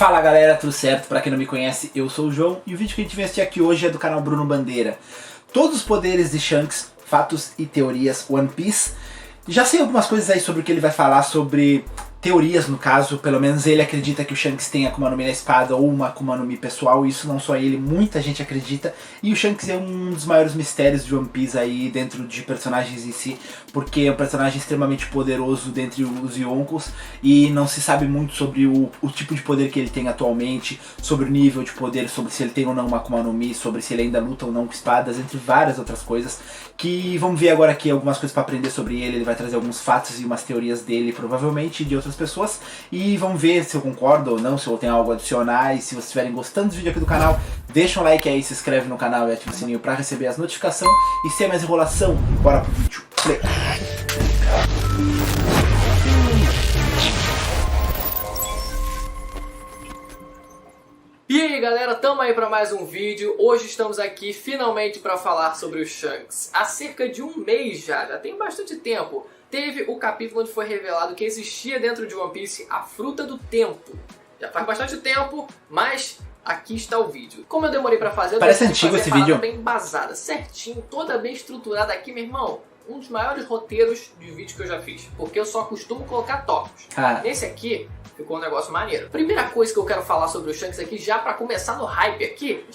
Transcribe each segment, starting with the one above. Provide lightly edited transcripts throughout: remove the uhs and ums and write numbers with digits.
Fala galera, tudo certo? Pra quem não me conhece, eu sou o João e o vídeo que a gente vai assistir aqui hoje é do canal Bruno Bandeira. Todos os poderes de Shanks, fatos e teorias One Piece. Já sei algumas coisas aí sobre o que ele vai falar, sobre teorias no caso, pelo menos ele acredita que o Shanks tem Akuma no Mi na espada ou uma Akuma no Mi pessoal, isso não só ele, muita gente acredita, e o Shanks é um dos maiores mistérios de One Piece aí dentro de personagens em si, porque é um personagem extremamente poderoso dentre os Yonkos e não se sabe muito sobre o tipo de poder que ele tem atualmente, sobre o nível de poder, sobre se ele tem ou não uma Akuma no Mi, sobre se ele ainda luta ou não com espadas, entre várias outras coisas, que vamos ver agora aqui algumas coisas para aprender sobre ele vai trazer alguns fatos e umas teorias dele, provavelmente, de outras pessoas, e vamos ver se eu concordo ou não, se eu tenho algo a adicionar, e se vocês estiverem gostando do vídeo aqui do canal, deixa um like aí, se inscreve no canal e ativa o sininho para receber as notificações, e sem mais enrolação, bora pro vídeo, play! E aí galera, tamo aí pra mais um vídeo. Hoje estamos aqui finalmente para falar sobre o Shanks. Há cerca de um mês já tem bastante tempo, teve o capítulo onde foi revelado que existia dentro de One Piece a Fruta do Tempo. Já faz bastante tempo, mas aqui está o vídeo. Como eu demorei pra fazer, eu parece decidi antigo fazer esse vídeo. bem embasada, certinho, toda bem estruturada aqui, meu irmão. Um dos maiores roteiros de vídeo que eu já fiz, porque eu só costumo colocar tópicos. Nesse aqui ficou um negócio maneiro. Primeira coisa que eu quero falar sobre o Shanks aqui, já pra começar no hype aqui,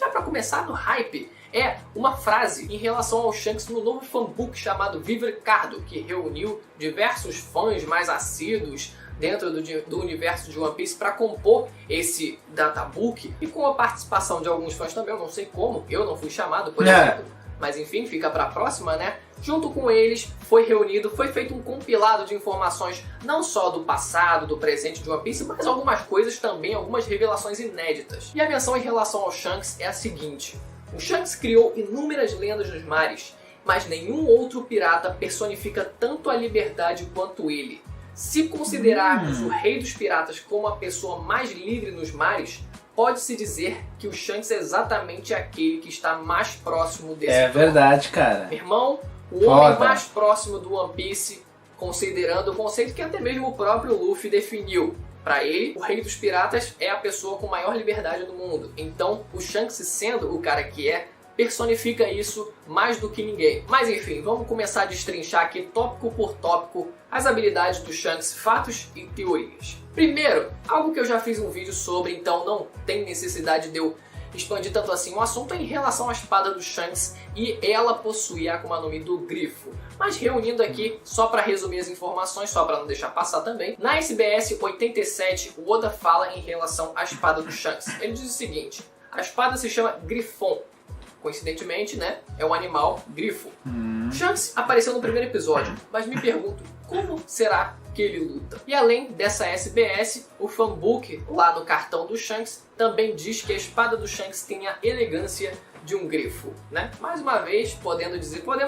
é uma frase em relação ao Shanks no novo fanbook chamado Viva Ricardo, que reuniu diversos fãs mais assíduos dentro do universo de One Piece para compor esse databook, e com a participação de alguns fãs também, eu não sei como, eu não fui chamado, por exemplo, mas enfim, fica para a próxima, né? Junto com eles, foi reunido, foi feito um compilado de informações não só do passado, do presente de One Piece, mas algumas coisas também, algumas revelações inéditas. E a menção em relação ao Shanks é a seguinte: o Shanks criou inúmeras lendas nos mares, mas nenhum outro pirata personifica tanto a liberdade quanto ele. Se considerarmos o rei dos piratas como a pessoa mais livre nos mares, pode-se dizer que o Shanks é exatamente aquele que está mais próximo desse É verdade, cara. Meu irmão, o homem mais próximo do One Piece, considerando o conceito que até mesmo o próprio Luffy definiu. Para ele, o rei dos piratas é a pessoa com maior liberdade do mundo. Então, o Shanks, sendo o cara que é, personifica isso mais do que ninguém. Mas enfim, vamos começar a destrinchar aqui tópico por tópico as habilidades do Shanks, fatos e teorias. Primeiro, algo que eu já fiz um vídeo sobre, então não tem necessidade de eu expandir tanto assim o assunto, é em relação à espada do Shanks, e ela possui a Akuma no Mi do Grifo. Mas reunindo aqui, só para resumir as informações, só para não deixar passar também, na SBS 87 o Oda fala em relação à espada do Shanks. Ele diz o seguinte: a espada se chama Grifon. Coincidentemente, né, é um animal grifo. Shanks apareceu no primeiro episódio, mas me pergunto, como será que ele luta? E além dessa SBS, o fanbook lá no cartão do Shanks também diz que a espada do Shanks tem a elegância de um grifo, né? Mais uma vez, podemos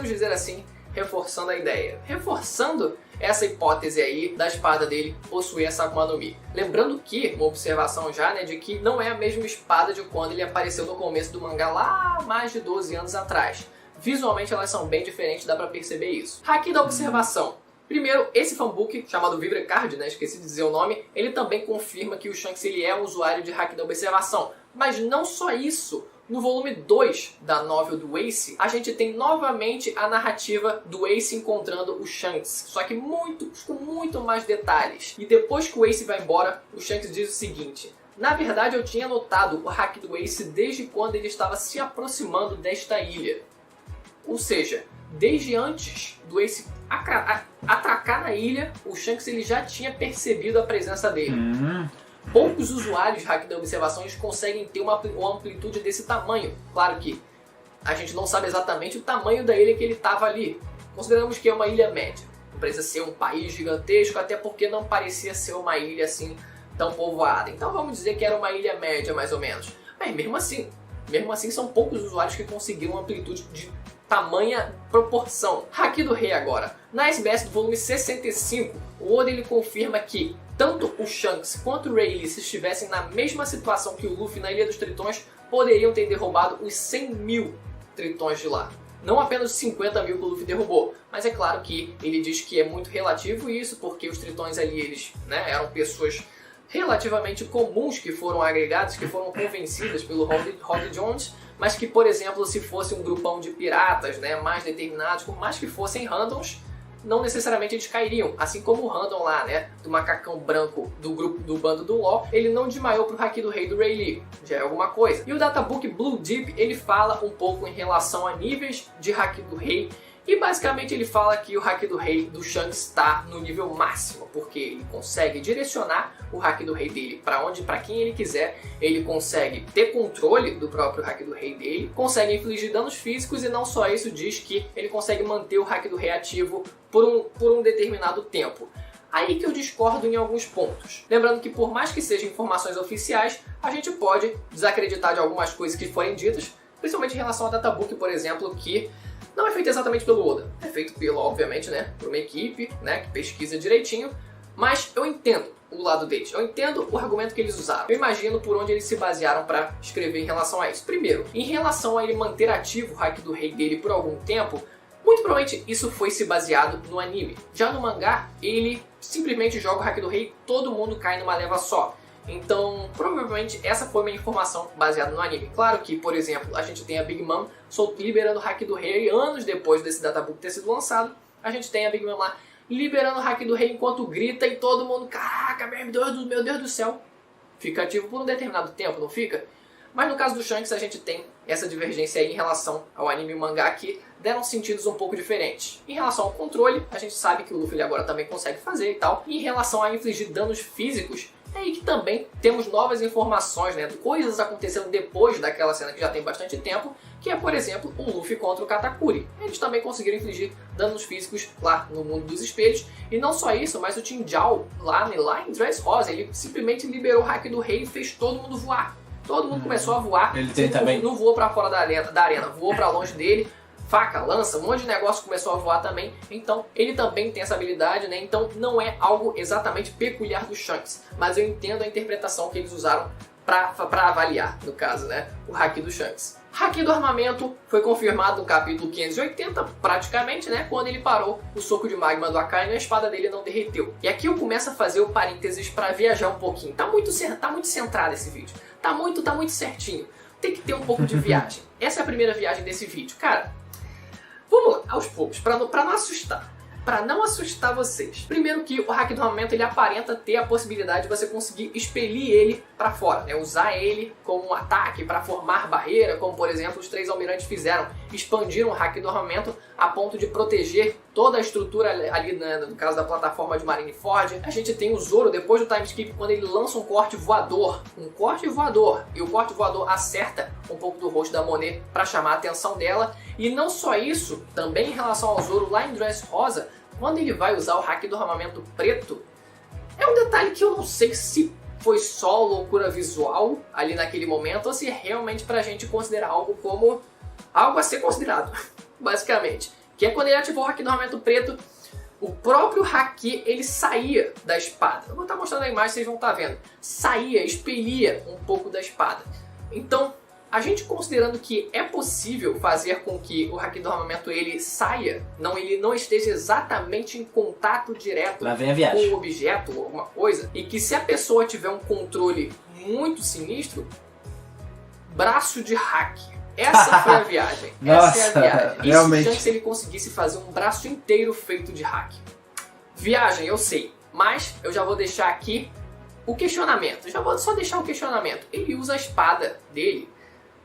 dizer assim, reforçando a ideia. Reforçando essa hipótese aí da espada dele possuir essa Akuma no Mi. Lembrando que, uma observação já, né, de que não é a mesma espada de quando ele apareceu no começo do mangá lá mais de 12 anos atrás. Visualmente elas são bem diferentes, dá pra perceber isso. Aqui da observação. Primeiro, esse fanbook, chamado Viva Card, né, esqueci de dizer o nome, ele também confirma que o Shanks ele é um usuário de Haki da Observação. Mas não só isso. No volume 2 da novel do Ace, a gente tem novamente a narrativa do Ace encontrando o Shanks, só que com muito mais detalhes. E depois que o Ace vai embora, o Shanks diz o seguinte: na verdade eu tinha notado o Haki do Ace desde quando ele estava se aproximando desta ilha. Ou seja, desde antes do Ace atracar na ilha, o Shanks ele já tinha percebido a presença dele. Poucos usuários de Haki da Observação eles conseguem ter uma amplitude desse tamanho. Claro que a gente não sabe exatamente o tamanho da ilha que ele estava ali. Consideramos que é uma ilha média. Não precisa ser um país gigantesco, até porque não parecia ser uma ilha assim tão povoada. Então vamos dizer que era uma ilha média, mais ou menos. Mas mesmo assim são poucos usuários que conseguiram amplitude de tamanha proporção. Haki do Rei agora. Na SBS do volume 65, o Oda ele confirma que tanto o Shanks quanto o Rayleigh, se estivessem na mesma situação que o Luffy na Ilha dos Tritões, poderiam ter derrubado os 100 mil Tritões de lá. Não apenas os 50 mil que o Luffy derrubou, mas é claro que ele diz que é muito relativo isso, porque os Tritões ali, eles, né, eram pessoas relativamente comuns que foram agregados, que foram convencidas pelo Rod Jones, mas que, por exemplo, se fosse um grupão de piratas, né, mais determinados, por mais que fossem randoms, não necessariamente eles cairiam. Assim como o random lá, né, do macacão branco do grupo do bando do LoL, ele não desmaiou pro Haki do Rei do Rayleigh, já é alguma coisa. E o databook Blue Deep, ele fala um pouco em relação a níveis de Haki do Rei, e basicamente ele fala que o Haki do Rei do Shanks está no nível máximo, porque ele consegue direcionar o Haki do Rei dele para quem ele quiser, ele consegue ter controle do próprio Haki do Rei dele, consegue infligir danos físicos e não só isso, diz que ele consegue manter o Haki do Rei ativo por um determinado tempo. Aí que eu discordo em alguns pontos. Lembrando que por mais que sejam informações oficiais, a gente pode desacreditar de algumas coisas que forem ditas, principalmente em relação ao databook, por exemplo, que não é feito exatamente pelo Oda, é feito obviamente, né, por uma equipe, né, que pesquisa direitinho, mas eu entendo o lado deles, eu entendo o argumento que eles usaram, eu imagino por onde eles se basearam para escrever em relação a isso. Primeiro, em relação a ele manter ativo o Haki do Rei dele por algum tempo, muito provavelmente isso foi se baseado no anime. Já no mangá, ele simplesmente joga o Haki do Rei e todo mundo cai numa leva só. Então, provavelmente essa foi uma informação baseada no anime. Claro que, por exemplo, a gente tem a Big Mom liberando o Haki do Rei anos depois desse databook ter sido lançado. A gente tem a Big Mom lá liberando o Haki do Rei enquanto grita e todo mundo, caraca, meu Deus do céu. Fica ativo por um determinado tempo, não fica? Mas no caso do Shanks a gente tem essa divergência aí em relação ao anime e o mangá que deram sentidos um pouco diferentes. Em relação ao controle, a gente sabe que o Luffy agora também consegue fazer e tal. E em relação a infligir danos físicos, é aí que também temos novas informações, né, coisas acontecendo depois daquela cena que já tem bastante tempo, que é, por exemplo, o Luffy contra o Katakuri. Eles também conseguiram infligir danos físicos lá no mundo dos espelhos, e não só isso, mas o Tinjao lá em Dressrosa, ele simplesmente liberou o Haki do Rei e fez todo mundo voar. Todo mundo começou a voar, ele tem também. Não voou pra fora da arena, voou pra longe dele, faca, lança, um monte de negócio começou a voar também, então ele também tem essa habilidade, né? Então não é algo exatamente peculiar do Shanks, mas eu entendo a interpretação que eles usaram para avaliar, no caso, né, o Haki do Shanks. Haki do armamento foi confirmado no capítulo 580, praticamente, né, quando ele parou o soco de magma do Akainu e a espada dele não derreteu. E aqui eu começo a fazer o parênteses para viajar um pouquinho. Tá muito centrado esse vídeo, tá muito certinho. Tem que ter um pouco de viagem. Essa é a primeira viagem desse vídeo, cara. Vamos lá, aos poucos, pra não assustar. Pra não assustar vocês. Primeiro que o Haki do armamento, ele aparenta ter a possibilidade de você conseguir expelir ele pra fora, né? Usar ele como um ataque pra formar barreira, como por exemplo os três almirantes fizeram. Expandiram o Haki do armamento a ponto de proteger toda a estrutura ali, né, no caso da plataforma de Marineford. A gente tem o Zoro, depois do time skip, quando ele lança um corte voador. Um corte voador. E o corte voador acerta um pouco do rosto da Monet pra chamar a atenção dela. E não só isso, também em relação ao Zoro lá em Dressrosa, quando ele vai usar o Haki do armamento preto, é um detalhe que eu não sei se foi só loucura visual ali naquele momento ou se é realmente pra gente considerar algo como algo a ser considerado, basicamente. Que é quando ele ativou o Haki do armamento preto, o próprio Haki, ele saía da espada. Eu vou estar mostrando a imagem, vocês vão estar vendo. Saía, expelia um pouco da espada. Então, a gente considerando que é possível fazer com que o Haki do armamento ele saia, ele não esteja exatamente em contato direto com o objeto ou alguma coisa, e que se a pessoa tiver um controle muito sinistro, braço de Haki. Essa foi a viagem. Nossa, essa é a viagem. realmente. Se ele conseguisse fazer um braço inteiro feito de Haki. Viagem, eu sei, mas eu já vou deixar aqui o questionamento. Já vou só deixar o questionamento. Ele usa a espada dele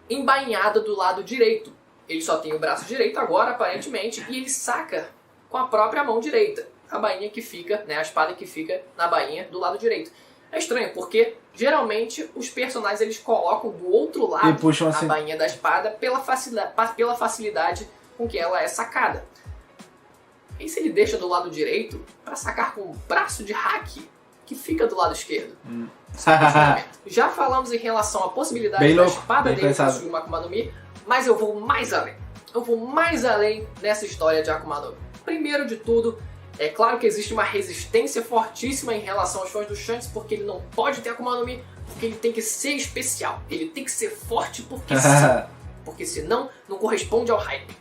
embainhada do lado direito. Ele só tem o braço direito agora, aparentemente, e ele saca com a própria mão direita a bainha que fica, né, a espada que fica na bainha do lado direito. É estranho, porque geralmente os personagens eles colocam do outro lado e puxam assim a bainha da espada pela facilidade com que ela é sacada. E se ele deixa do lado direito para sacar com o braço de Haki que fica do lado esquerdo? Já falamos em relação à possibilidade da espada dele possuir uma Akuma no Mi, mas eu vou mais além. Eu vou mais além nessa história de Akuma no Mi. Primeiro de tudo, é claro que existe uma resistência fortíssima em relação aos fãs do Shanks, porque ele não pode ter Akuma no Mi, porque ele tem que ser especial. Ele tem que ser forte porque sim, porque senão não corresponde ao hype.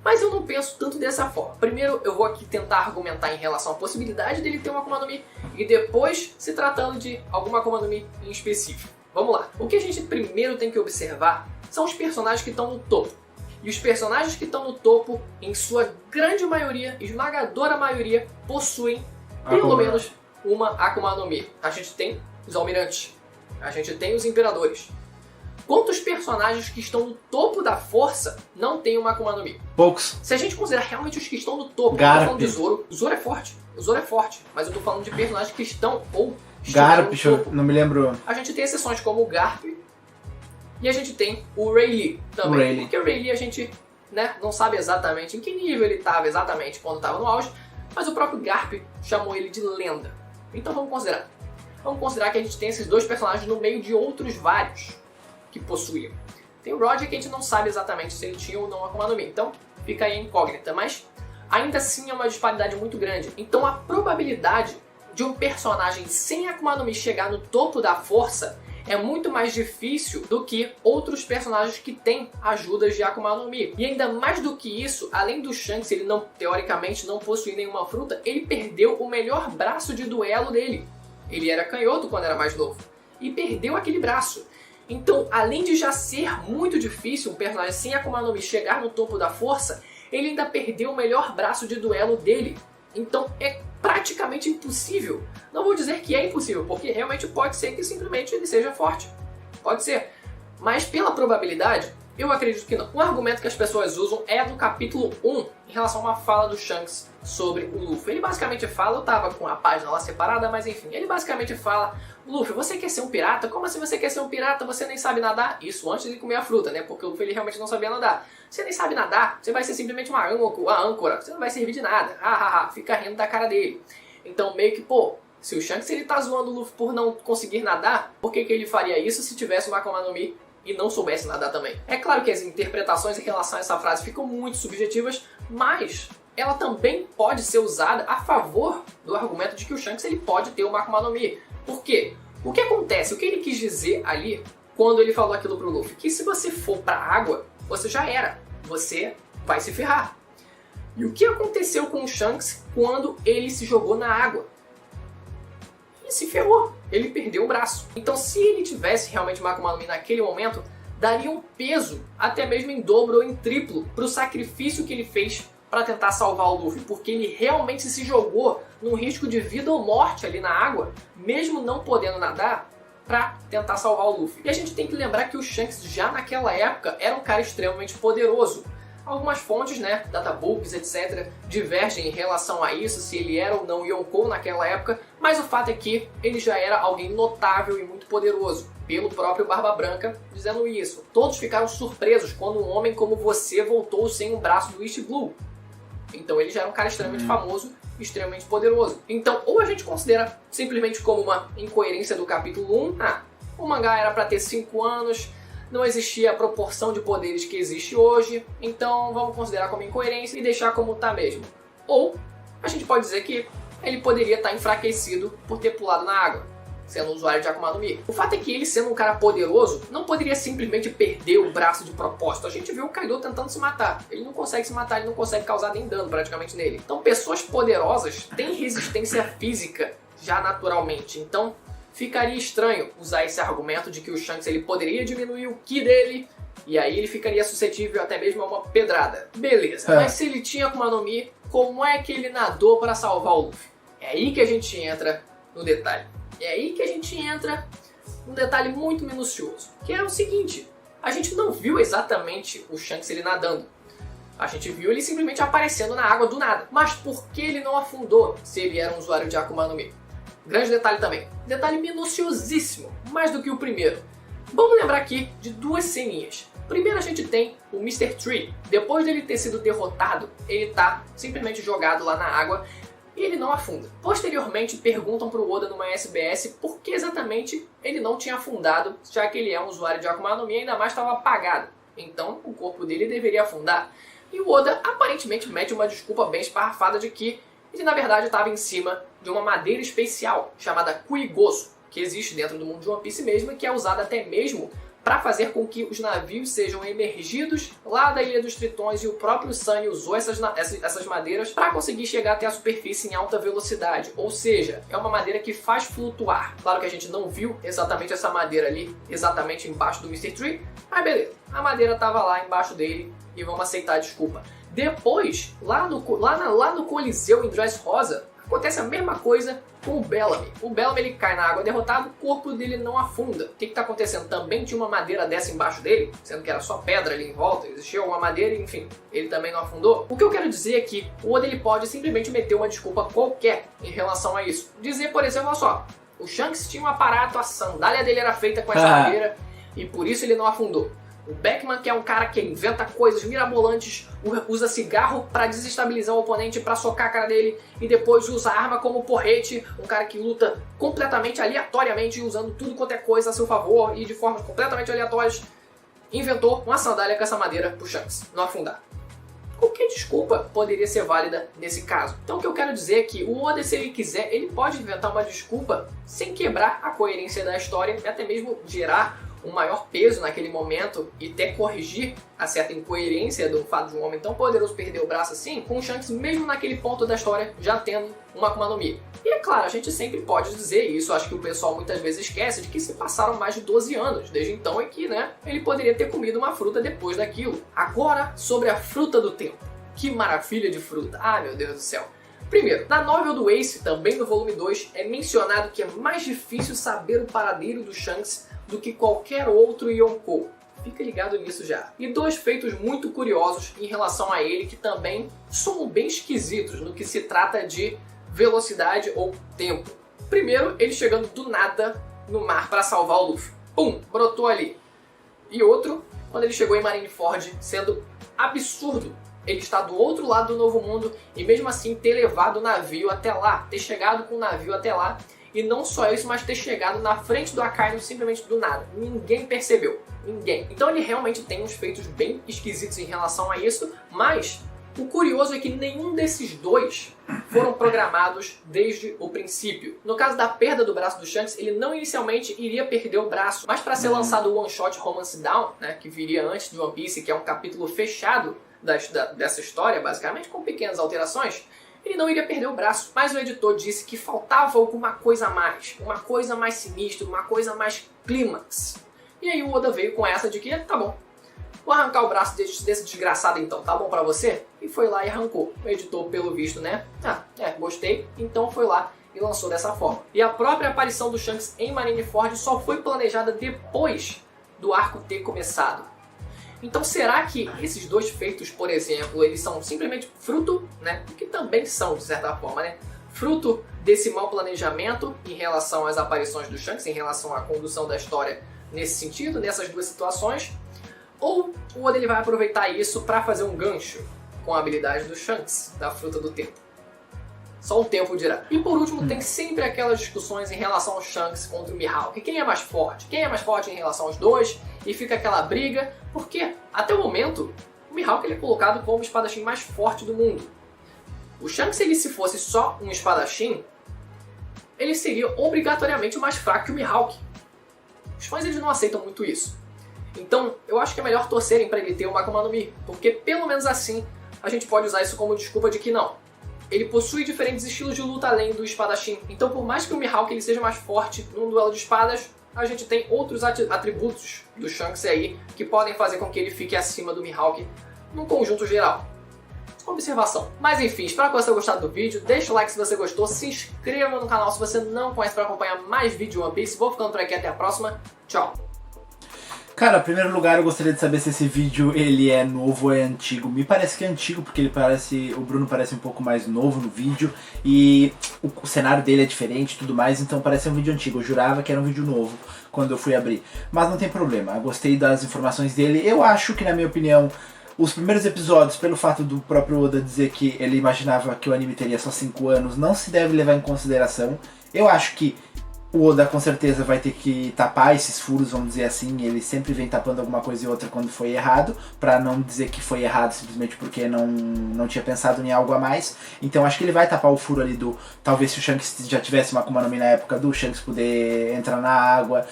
Mas eu não penso tanto dessa forma. Primeiro eu vou aqui tentar argumentar em relação à possibilidade dele ter uma Akuma no Mi e depois se tratando de alguma Akuma no Mi em específico. Vamos lá. O que a gente primeiro tem que observar são os personagens que estão no topo. E os personagens que estão no topo, em sua grande maioria, esmagadora maioria, possuem pelo menos uma Akuma no Mi. A gente tem os almirantes, a gente tem os imperadores. Quantos personagens que estão no topo da força não tem uma Akuma no Mi? Poucos. Se a gente considerar realmente os que estão no topo, Garp. eu tô falando de Zoro. O Zoro é forte. O Zoro é forte. Mas eu tô falando de personagens que estão ou Garp, no topo. não me lembro. A gente tem exceções como o Garp e a gente tem o Rayleigh também. O Rayleigh. Porque o Rayleigh a gente, né, não sabe exatamente em que nível ele estava exatamente quando estava no auge, mas o próprio Garp chamou ele de lenda. Então vamos considerar. Vamos considerar que a gente tem esses dois personagens no meio de outros vários que possuíam. Tem o Roger que a gente não sabe exatamente se ele tinha ou não Akuma no Mi, então fica aí a incógnita, mas ainda assim é uma disparidade muito grande. Então a probabilidade de um personagem sem Akuma no Mi chegar no topo da força é muito mais difícil do que outros personagens que têm ajudas de Akuma no Mi. E ainda mais do que isso, além do Shanks, ele não, teoricamente não possui nenhuma fruta, ele perdeu o melhor braço de duelo dele. Ele era canhoto quando era mais novo e perdeu aquele braço. Então, além de já ser muito difícil um personagem sem Akuma no Mi chegar no topo da força, ele ainda perdeu o melhor braço de duelo dele. Então é praticamente impossível. Não vou dizer que é impossível, porque realmente pode ser que simplesmente ele seja forte. Pode ser. Mas pela probabilidade, eu acredito que não. Um argumento que as pessoas usam é do capítulo 1, em relação a uma fala do Shanks sobre o Luffy. Ele basicamente fala, eu tava com a página lá separada, mas enfim, ele basicamente fala: Luffy, você quer ser um pirata? Como assim você quer ser um pirata? Você nem sabe nadar? Isso antes de comer a fruta, né? Porque o Luffy ele realmente não sabia nadar. Você nem sabe nadar, você vai ser simplesmente uma âncora, você não vai servir de nada. Fica rindo da cara dele. Então meio que, pô, se o Shanks ele tá zoando o Luffy por não conseguir nadar, por que ele faria isso se tivesse uma Akuma no Mi e não soubesse nadar também? É claro que as interpretações em relação a essa frase ficam muito subjetivas, mas ela também pode ser usada a favor do argumento de que o Shanks ele pode ter uma Akuma no Mi. Por quê? O que acontece? O que ele quis dizer ali quando ele falou aquilo pro Luffy? Que se você for pra água, você já era. Você vai se ferrar. E o que aconteceu com o Shanks quando ele se jogou na água? Ele se ferrou. Ele perdeu o braço. Então se ele tivesse realmente uma Akuma no Mi naquele momento, daria um peso, até mesmo em dobro ou em triplo, pro sacrifício que ele fez para tentar salvar o Luffy, porque ele realmente se jogou num risco de vida ou morte ali na água, mesmo não podendo nadar, para tentar salvar o Luffy. E a gente tem que lembrar que o Shanks já naquela época era um cara extremamente poderoso. Algumas fontes, né, databooks, etc, divergem em relação a isso, se ele era ou não Yonkou naquela época, mas o fato é que ele já era alguém notável e muito poderoso, pelo próprio Barba Branca dizendo isso. Todos ficaram surpresos quando um homem como você voltou sem um braço do East Blue. Então ele já era um cara extremamente famoso, extremamente poderoso. Então ou a gente considera simplesmente como uma incoerência do capítulo 1, o mangá era para ter 5 anos, não existia a proporção de poderes que existe hoje, então vamos considerar como incoerência e deixar como tá mesmo. Ou a gente pode dizer que ele poderia estar enfraquecido por ter pulado na água, sendo um usuário de Akuma no Mi. O fato é que ele, sendo um cara poderoso, não poderia simplesmente perder o braço de propósito. A gente viu o Kaido tentando se matar. Ele não consegue se matar, ele não consegue causar nem dano praticamente nele. Então pessoas poderosas têm resistência física já naturalmente. Então ficaria estranho usar esse argumento de que o Shanks ele poderia diminuir o Ki dele, e aí ele ficaria suscetível até mesmo a uma pedrada. Beleza, mas se ele tinha Akuma no Mi, como é que ele nadou para salvar o Luffy? É aí que a gente entra no detalhe. É aí que a gente entra num detalhe muito minucioso, que é o seguinte: a gente não viu exatamente o Shanks ele nadando. A gente viu ele simplesmente aparecendo na água do nada. Mas por que ele não afundou se ele era um usuário de Akuma no Mi? Grande detalhe também. Detalhe minuciosíssimo, mais do que o primeiro. Vamos lembrar aqui de duas ceninhas. Primeiro a gente tem o Mr. Tree. Depois dele ter sido derrotado, ele tá simplesmente jogado lá na água e ele não afunda. Posteriormente perguntam pro Oda numa SBS por que exatamente ele não tinha afundado, já que ele é um usuário de Akuma no Mi e ainda mais estava apagado. Então o corpo dele deveria afundar. E o Oda aparentemente mete uma desculpa bem esparrafada de que ele na verdade estava em cima de uma madeira especial chamada Kuigoso, que existe dentro do mundo de One Piece mesmo e que é usada até mesmo para fazer com que os navios sejam emergidos lá da Ilha dos Tritões, e o próprio Sunny usou essas madeiras para conseguir chegar até a superfície em alta velocidade. Ou seja, é uma madeira que faz flutuar. Claro que a gente não viu exatamente essa madeira ali, exatamente embaixo do Mr. Tree, mas beleza, a madeira estava lá embaixo dele e vamos aceitar a desculpa. Depois, lá no Coliseu em Dressrosa, acontece a mesma coisa com o Bellamy. O Bellamy ele cai na água derrotado, o corpo dele não afunda. O que está acontecendo? Também tinha uma madeira dessa embaixo dele, sendo que era só pedra ali em volta, existia uma madeira, enfim, ele também não afundou. O que eu quero dizer é que o Oda ele pode simplesmente meter uma desculpa qualquer em relação a isso. Dizer, por exemplo, olha só, o Shanks tinha um aparato, a sandália dele era feita com essa madeira e por isso ele não afundou. O Beckman, que é um cara que inventa coisas mirabolantes, usa cigarro para desestabilizar o oponente, para socar a cara dele, e depois usa a arma como porrete, um cara que luta completamente aleatoriamente, usando tudo quanto é coisa a seu favor e de formas completamente aleatórias, inventou uma sandália com essa madeira pro Shanks não afundar. Qualquer desculpa poderia ser válida nesse caso. Então o que eu quero dizer é que o Oda, se ele quiser, ele pode inventar uma desculpa sem quebrar a coerência da história e até mesmo gerar um maior peso naquele momento e até corrigir a certa incoerência do fato de um homem tão poderoso perder o braço assim, com o Shanks mesmo naquele ponto da história já tendo uma Akuma no Mi. E é claro, a gente sempre pode dizer isso, acho que o pessoal muitas vezes esquece de que se passaram mais de 12 anos, desde então é que, ele poderia ter comido uma fruta depois daquilo. Agora, sobre a fruta do tempo. Que maravilha de fruta, ah meu Deus do céu. Primeiro, na novel do Ace, também no volume 2, é mencionado que é mais difícil saber o paradeiro do Shanks do que qualquer outro Yonkou. Fica ligado nisso já. E dois feitos muito curiosos em relação a ele que também são bem esquisitos no que se trata de velocidade ou tempo. Primeiro, ele chegando do nada no mar para salvar o Luffy. Pum! Brotou ali. E outro, quando ele chegou em Marineford, sendo absurdo ele estar do outro lado do Novo Mundo e mesmo assim ter levado o navio até lá, ter chegado com o navio até lá. E não só isso, mas ter chegado na frente do Akainu simplesmente do nada. Ninguém percebeu. Ninguém. Então ele realmente tem uns feitos bem esquisitos em relação a isso, mas o curioso é que nenhum desses dois foram programados desde o princípio. No caso da perda do braço do Shanks, ele não inicialmente iria perder o braço, mas para ser lançado o One Shot Romance Down, que viria antes de One Piece, que é um capítulo fechado dessa história, basicamente, com pequenas alterações, ele não iria perder o braço, mas o editor disse que faltava alguma coisa a mais, uma coisa mais sinistra, uma coisa mais clímax. E aí o Oda veio com essa de que, tá bom, vou arrancar o braço desse desgraçado então, tá bom pra você? E foi lá e arrancou. O editor, pelo visto, gostei, então foi lá e lançou dessa forma. E a própria aparição do Shanks em Marineford só foi planejada depois do arco ter começado. Então será que esses dois feitos, por exemplo, eles são simplesmente fruto, que também são de certa forma, fruto desse mau planejamento em relação às aparições do Shanks, em relação à condução da história nesse sentido, nessas duas situações? Ou o Oda ele vai aproveitar isso para fazer um gancho com a habilidade do Shanks, da fruta do tempo? Só o tempo dirá. E por último, tem sempre aquelas discussões em relação ao Shanks contra o Mihawk. Quem é mais forte? Quem é mais forte em relação aos dois? E fica aquela briga, porque até o momento, o Mihawk ele é colocado como o espadachim mais forte do mundo. O Shanks, se fosse só um espadachim, ele seria obrigatoriamente mais fraco que o Mihawk. Os fãs eles não aceitam muito isso. Então, eu acho que é melhor torcerem para ele ter uma Akuma no Mi, porque pelo menos assim, a gente pode usar isso como desculpa de que não. Ele possui diferentes estilos de luta além do espadachim. Então, por mais que o Mihawk ele seja mais forte num duelo de espadas, a gente tem outros atributos do Shanks aí que podem fazer com que ele fique acima do Mihawk num conjunto geral. Observação. Mas enfim, espero que você tenha gostado do vídeo. Deixa o like se você gostou, se inscreva no canal se você não conhece para acompanhar mais vídeos de One Piece. Vou ficando por aqui, até a próxima. Tchau! Cara, em primeiro lugar eu gostaria de saber se esse vídeo ele é novo ou é antigo. Me parece que é antigo porque o Bruno parece um pouco mais novo no vídeo e o cenário dele é diferente e tudo mais, então parece um vídeo antigo. Eu jurava que era um vídeo novo quando eu fui abrir, mas não tem problema. Eu gostei das informações dele. Eu acho que, na minha opinião, os primeiros episódios, pelo fato do próprio Oda dizer que ele imaginava que o anime teria só 5 anos, não se deve levar em consideração. Eu acho que o Oda com certeza vai ter que tapar esses furos, vamos dizer assim. Ele sempre vem tapando alguma coisa e outra quando foi errado, pra não dizer que foi errado simplesmente porque não tinha pensado em algo a mais. Então acho que ele vai tapar o furo ali do... Talvez se o Shanks já tivesse uma Akuma no Mi na época, do Shanks poder entrar na água,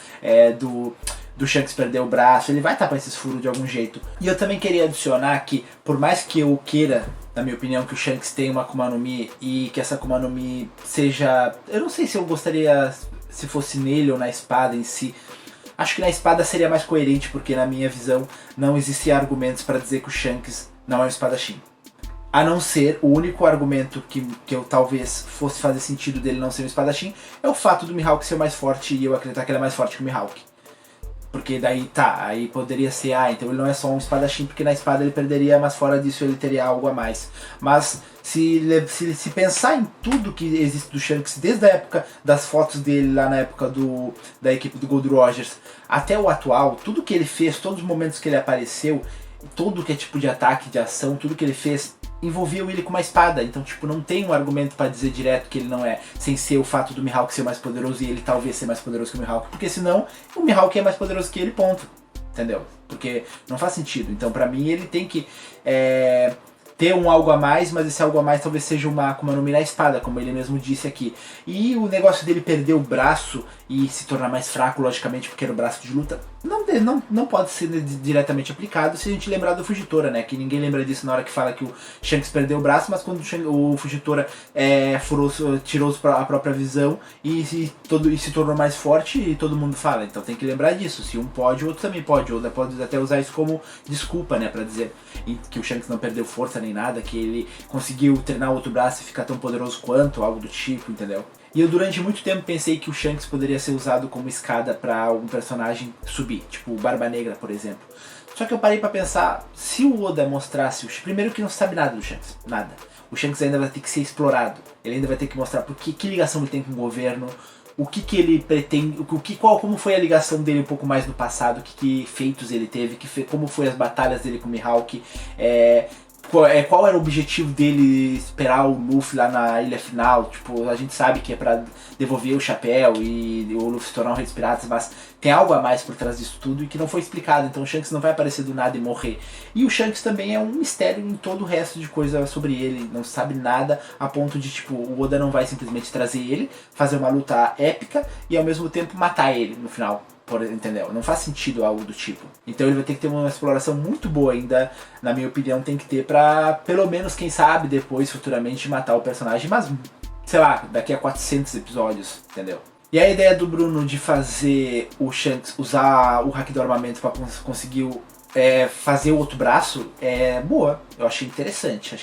do Shanks perder o braço, ele vai estar com esses furos de algum jeito. E eu também queria adicionar que, por mais que eu queira, na minha opinião, que o Shanks tenha uma Akuma no Mi e que essa Akuma no Mi seja... Eu não sei se eu gostaria se fosse nele ou na espada em si. Acho que na espada seria mais coerente, porque na minha visão não existia argumentos para dizer que o Shanks não é um espadachim. A não ser, o único argumento que eu talvez fosse fazer sentido dele não ser um espadachim é o fato do Mihawk ser mais forte e eu acreditar que ele é mais forte que o Mihawk. Porque daí tá, aí poderia ser, então ele não é só um espadachim porque na espada ele perderia, mas fora disso ele teria algo a mais. Mas se pensar em tudo que existe do Shanks, desde a época das fotos dele lá na época da equipe do Gold Rogers até o atual, tudo que ele fez, todos os momentos que ele apareceu, tudo que é tipo de ataque, de ação, tudo que ele fez envolvia ele com uma espada, então tipo não tem um argumento pra dizer direto que ele não é, sem ser o fato do Mihawk ser mais poderoso e ele talvez ser mais poderoso que o Mihawk, porque senão o Mihawk é mais poderoso que ele, ponto, entendeu? Porque não faz sentido, então pra mim ele tem que ter um algo a mais, mas esse algo a mais talvez seja uma Akuma no Mi na espada, como ele mesmo disse aqui. E o negócio dele perder o braço e se tornar mais fraco, logicamente, porque era o braço de luta, não pode ser diretamente aplicado se a gente lembrar do Fujitora, né? Que ninguém lembra disso na hora que fala que o Shanks perdeu o braço, mas quando o Fujitora tirou a própria visão e se tornou mais forte e todo mundo fala. Então tem que lembrar disso. Se um pode, o outro também pode. Ou pode até usar isso como desculpa, né? Pra dizer que o Shanks não perdeu força nem nada, que ele conseguiu treinar o outro braço e ficar tão poderoso quanto, algo do tipo, entendeu? E eu durante muito tempo pensei que o Shanks poderia ser usado como escada pra algum personagem subir, tipo o Barba Negra, por exemplo. Só que eu parei pra pensar, se o Oda mostrasse, primeiro que não se sabe nada do Shanks, nada. O Shanks ainda vai ter que ser explorado, ele ainda vai ter que mostrar que ligação ele tem com o governo, o que ele pretende, como foi a ligação dele um pouco mais no passado, que feitos ele teve, como foi as batalhas dele com o Mihawk, qual era o objetivo dele esperar o Luffy lá na ilha final. Tipo, a gente sabe que é pra devolver o chapéu e o Luffy se tornar um rei dos piratas, mas tem algo a mais por trás disso tudo e que não foi explicado, então o Shanks não vai aparecer do nada e morrer. E o Shanks também é um mistério em todo o resto de coisa sobre ele, não se sabe nada a ponto de, tipo, o Oda não vai simplesmente trazer ele, fazer uma luta épica e ao mesmo tempo matar ele no final. Entendeu? Não faz sentido algo do tipo. Então ele vai ter que ter uma exploração muito boa ainda, na minha opinião, tem que ter pra, pelo menos, quem sabe, depois, futuramente, matar o personagem, mas, sei lá, daqui a 400 episódios, entendeu? E a ideia do Bruno de fazer o Shanks usar o hack do armamento pra conseguir fazer o outro braço é boa. Eu achei interessante,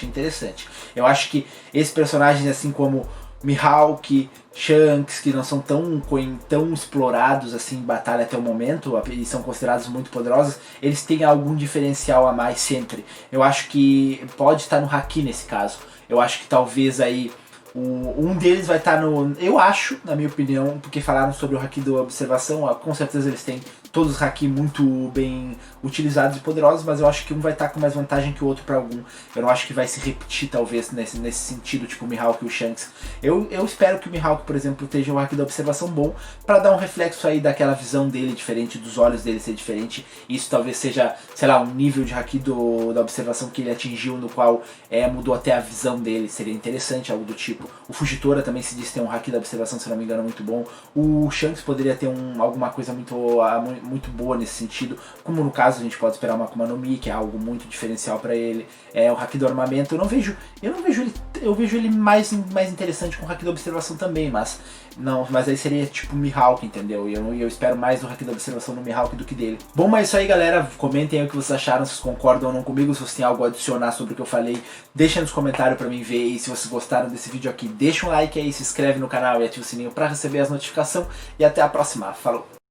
Eu acho que esses personagens, assim como Mihawk, Shanks, que não são tão explorados assim em batalha até o momento e são considerados muito poderosos, eles têm algum diferencial a mais sempre. Eu acho que pode estar no Haki nesse caso. Eu acho que talvez aí um deles vai estar no... Eu acho, na minha opinião, porque falaram sobre o Haki da observação, com certeza eles têm todos os Haki muito bem utilizados e poderosos, mas eu acho que um vai estar com mais vantagem que o outro para algum. Eu não acho que vai se repetir, talvez, nesse sentido, tipo o Mihawk e o Shanks. Eu espero que o Mihawk, por exemplo, esteja um Haki da observação bom, para dar um reflexo aí daquela visão dele diferente, dos olhos dele ser diferente. Isso talvez seja, sei lá, um nível de Haki da observação que ele atingiu, no qual mudou até a visão dele. Seria interessante, algo do tipo. O Fujitora também se diz ter um Haki da observação, se não me engano, muito bom. O Shanks poderia ter alguma coisa muito boa nesse sentido, como no caso a gente pode esperar uma Akuma no Mi, que é algo muito diferencial para ele. O Haki do armamento, eu vejo ele mais interessante com o Haki da observação também, mas aí seria tipo Mihawk, entendeu? E eu espero mais do Haki da observação no Mihawk do que dele. Bom, mas é isso aí, galera. Comentem aí o que vocês acharam, se vocês concordam ou não comigo, se vocês têm algo a adicionar sobre o que eu falei, deixa nos comentários pra mim ver. E se vocês gostaram desse vídeo aqui, deixa um like aí, se inscreve no canal e ativa o sininho pra receber as notificações. E até a próxima. Falou!